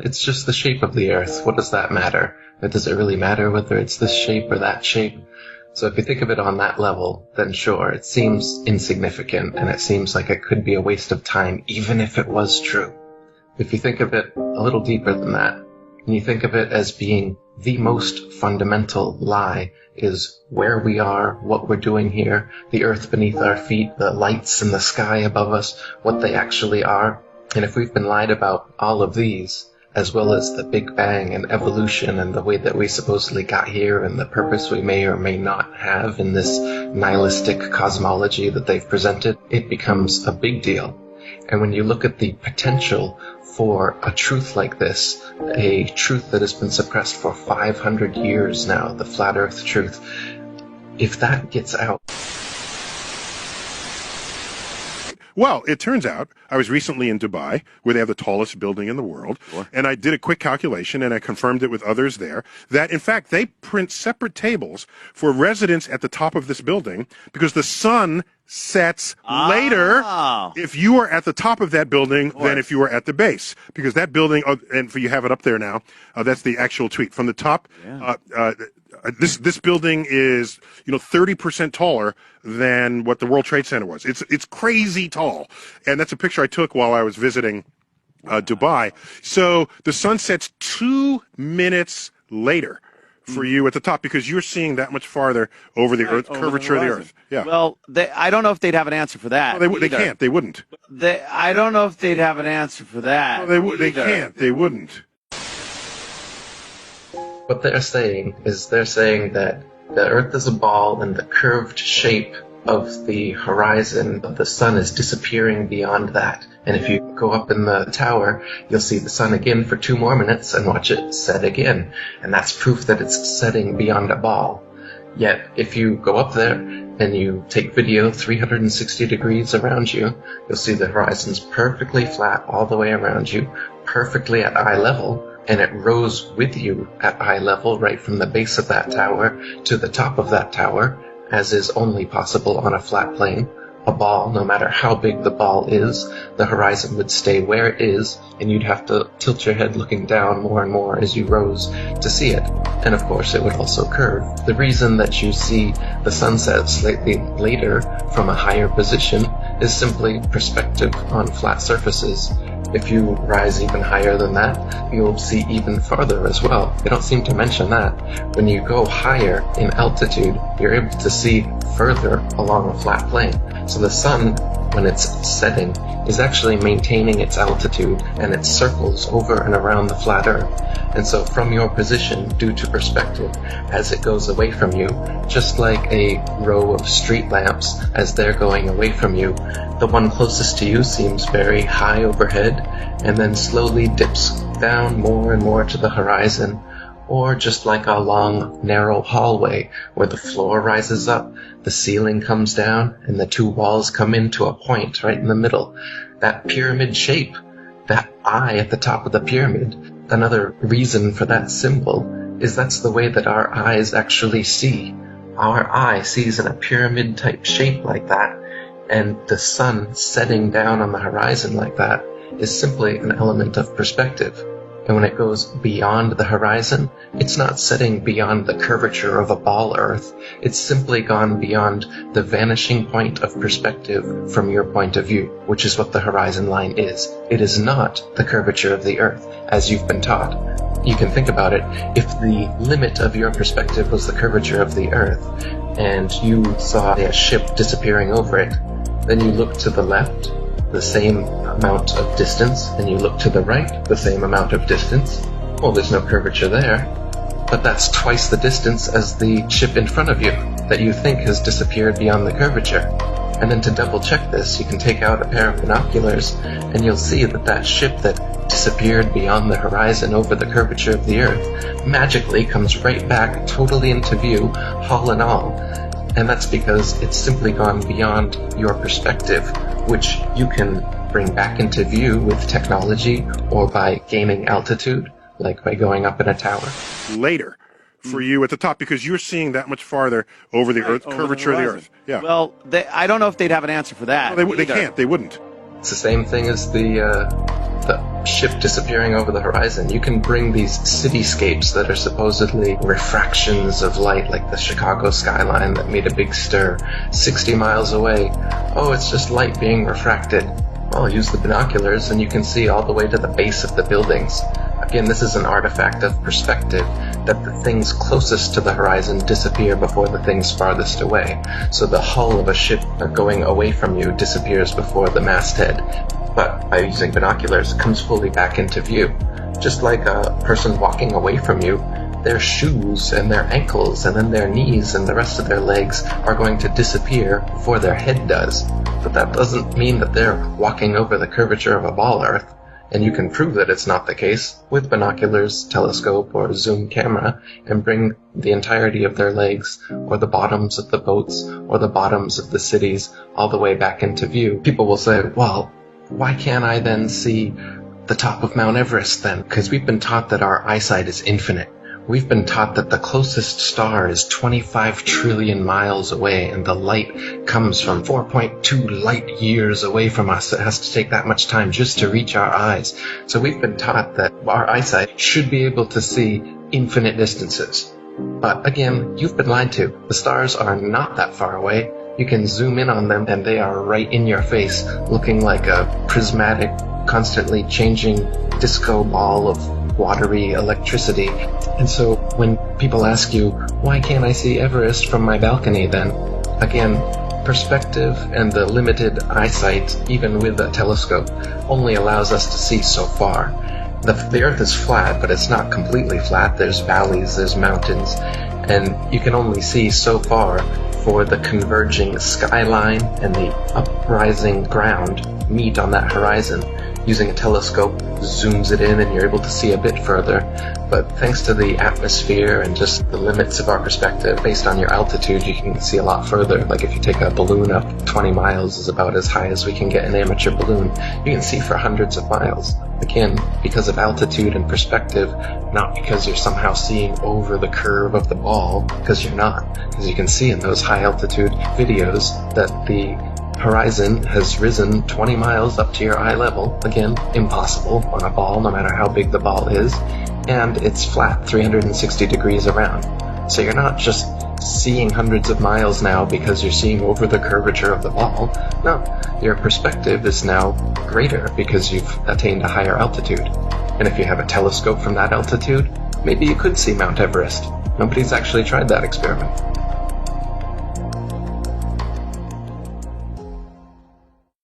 It's just the shape of the Earth. What does that matter? Does it really matter whether it's this shape or that shape? So if you think of it on that level, then sure, it seems insignificant, and it seems like it could be a waste of time, even if it was true. If you think of it a little deeper than that, and you think of it as being the most fundamental lie, is where we are, what we're doing here, the earth beneath our feet, the lights in the sky above us, what they actually are. And if we've been lied about all of these, as well as the Big Bang and evolution and the way that we supposedly got here and the purpose we may or may not have in this nihilistic cosmology that they've presented, it becomes a big deal. And when you look at the potential for a truth like this, a truth that has been suppressed for 500 years now, the flat earth truth, if that gets out. Well, it turns out I was recently in Dubai, where they have the tallest building in the world, and I did a quick calculation, and I confirmed it with others there, that in fact they print separate tables for residents at the top of this building because the sun sets later if you are at the top of that building than if you are at the base. Because that building, and for you have it up there now, that's the actual tweet. From the top, this building is 30% taller than what the World Trade Center was. It's crazy tall, and that's a picture I took while I was visiting Dubai. So the sun sets 2 minutes later for you at the top because you're seeing that much farther over the earth, curvature of the earth. Yeah. Well, I don't know if they'd have an answer for that. Well, they can't. They wouldn't. I don't know if they'd have an answer for that. Well, they can't. They wouldn't. What they're saying is they're saying that the Earth is a ball and the curved shape of the horizon of the sun is disappearing beyond that. And if you go up in the tower, you'll see the sun again for 2 more minutes and watch it set again. And that's proof that it's setting beyond a ball. Yet, if you go up there and you take video 360 degrees around you, you'll see the horizon's perfectly flat all the way around you, perfectly at eye level, and it rose with you at eye level right from the base of that tower to the top of that tower, as is only possible on a flat plane. A ball, no matter how big the ball is, the horizon would stay where it is, and you'd have to tilt your head looking down more and more as you rose to see it. And of course it would also curve. The reason that you see the sunset slightly later from a higher position is simply perspective on flat surfaces. If you rise even higher than that, you'll see even farther as well. They don't seem to mention that. When you go higher in altitude, you're able to see further along a flat plane. So the sun, when it's setting, is actually maintaining its altitude, and it circles over and around the flat Earth. And so from your position, due to perspective, as it goes away from you, just like a row of street lamps as they're going away from you, the one closest to you seems very high overhead and then slowly dips down more and more to the horizon. Or just like a long, narrow hallway where the floor rises up, the ceiling comes down, and the 2 walls come into a point right in the middle. That pyramid shape, that eye at the top of the pyramid, another reason for that symbol is that's the way that our eyes actually see. Our eye sees in a pyramid-type shape like that, and the sun setting down on the horizon like that is simply an element of perspective. And when it goes beyond the horizon, it's not setting beyond the curvature of a ball Earth. It's simply gone beyond the vanishing point of perspective from your point of view, which is what the horizon line is. It is not the curvature of the Earth, as you've been taught. You can think about it. If the limit of your perspective was the curvature of the Earth, and you saw a ship disappearing over it, then you look to the left, the same amount of distance, and you look to the right, the same amount of distance. Well, there's no curvature there, but that's twice the distance as the ship in front of you that you think has disappeared beyond the curvature. And then to double check this, you can take out a pair of binoculars and you'll see that that ship that disappeared beyond the horizon over the curvature of the Earth magically comes right back totally into view, hull and all. And that's because it's simply gone beyond your perspective, which you can bring back into view with technology or by gaining altitude, like by going up in a tower. Later for you at the top because you're seeing that much farther over the earth, curvature of the Earth. Yeah. Well, I don't know if they'd have an answer for that. Well, they can't. They wouldn't. It's the same thing as the ship disappearing over the horizon. You can bring these cityscapes that are supposedly refractions of light, like the Chicago skyline that made a big stir 60 miles away. Oh, it's just light being refracted. Well, use the binoculars and you can see all the way to the base of the buildings. Again, this is an artifact of perspective, that the things closest to the horizon disappear before the things farthest away. So the hull of a ship going away from you disappears before the masthead. But by using binoculars, it comes fully back into view. Just like a person walking away from you, their shoes and their ankles and then their knees and the rest of their legs are going to disappear before their head does. But that doesn't mean that they're walking over the curvature of a ball Earth. And you can prove that it's not the case with binoculars, telescope, or zoom camera, and bring the entirety of their legs, or the bottoms of the boats, or the bottoms of the cities, all the way back into view. People will say, well, why can't I then see the top of Mount Everest then? Because we've been taught that our eyesight is infinite. We've been taught that the closest star is 25 trillion miles away, and the light comes from 4.2 light years away from us. It has to take that much time just to reach our eyes. So we've been taught that our eyesight should be able to see infinite distances. But again, you've been lied to. The stars are not that far away. You can zoom in on them, and they are right in your face, looking like a prismatic, constantly changing disco ball of watery electricity. And so when people ask you, why can't I see Everest from my balcony then? Again, perspective and the limited eyesight, even with a telescope, only allows us to see so far. The Earth is flat, but it's not completely flat. There's valleys, there's mountains, and you can only see so far for the converging skyline and the uprising ground meet on that horizon. Using a telescope zooms it in and you're able to see a bit further. But thanks to the atmosphere and just the limits of our perspective, based on your altitude, you can see a lot further. Like if you take a balloon up 20 miles is about as high as we can get an amateur balloon. You can see for hundreds of miles. Again, because of altitude and perspective, not because you're somehow seeing over the curve of the ball, because you're not. Because you can see in those high altitude videos that the horizon has risen 20 miles up to your eye level. Again, impossible on a ball, no matter how big the ball is. And it's flat, 360 degrees around. So you're not just seeing hundreds of miles now because you're seeing over the curvature of the ball. No, your perspective is now greater because you've attained a higher altitude. And if you have a telescope from that altitude, maybe you could see Mount Everest. Nobody's actually tried that experiment.